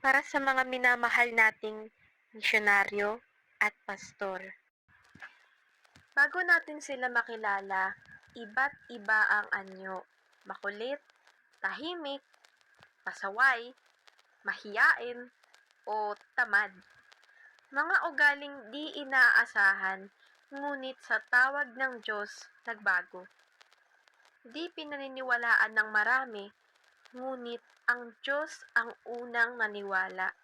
para sa mga minamahal nating misyonaryo at pastor. Bago natin sila makilala, iba't iba ang anyo. Makulit, tahimik, pasaway, mahiyain, o tamad. Mga ugaling di inaasahan, ngunit sa tawag ng Diyos nagbago. Di pinaniniwalaan ng marami, ngunit ang Diyos ang unang naniwala.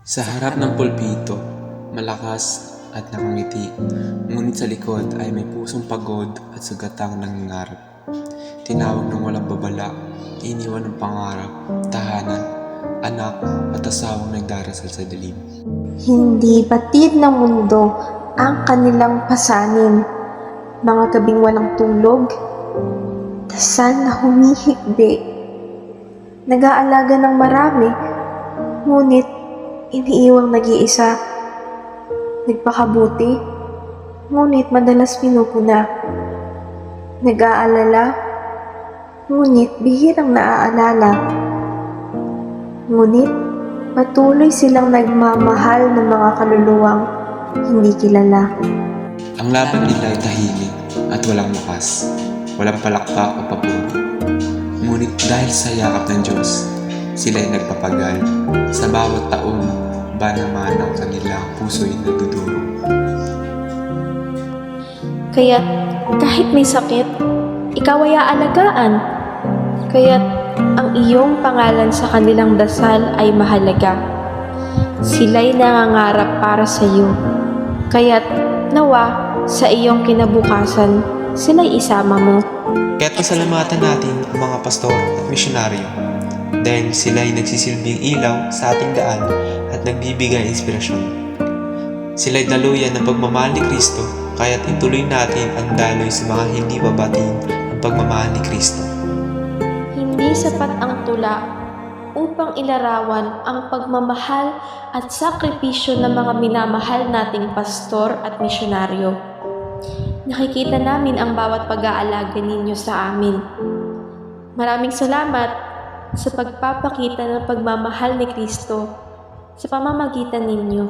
Sa harap ng pulpito, malakas at nakangiti, ngunit sa likod ay may pusong pagod at sugatang nangingarap. Tinawag ng walang babala, iniwan ng pangarap, tahanan, anak at asawang nagdarasal sa dilim. Hindi batid ng mundo ang kanilang pasanin. Mga gabing walang tulog, dasal na humihikbi. Nag-aalaga ng marami, ngunit iniiwang nag-iisa. Nagpakabuti, ngunit madalas pinupuna. Nag-aalala, ngunit bihirang naaalala. Ngunit patuloy silang nagmamahal ng mga kaluluwang hindi kilala. Ang laban nila ay tahimik at walang wakas, walang palakpak o papuri. Ngunit dahil sa yakap ng Diyos, sila ay nagpapagal. Sa bawat taon, ba naman ang kanilang puso'y nagduduro. Kaya't kahit may sakit, ikaw ay aalagaan. Kaya't ang iyong pangalan sa kanilang dasal ay mahalaga. Sila'y nangangarap para sa iyo. Kaya't nawa sa iyong kinabukasan, sila'y isama mo. Kaya't pasalamatan natin ang mga pastor at misyonaryo dahil sila ay nagsisilbing ilaw sa ating daan at nagbibigay inspirasyon. Sila'y daluyan ng pagmamahal ni Kristo, kaya't ituloy natin ang daloy sa mga hindi babatiin ang pagmamahal ni Kristo. Hindi sapat ang tula upang ilarawan ang pagmamahal at sakripisyo ng mga minamahal nating pastor at misyonaryo. Nakikita namin ang bawat pag-aalaga ninyo sa amin. Maraming salamat sa pagpapakita ng pagmamahal ni Kristo sa pamamagitan ninyo.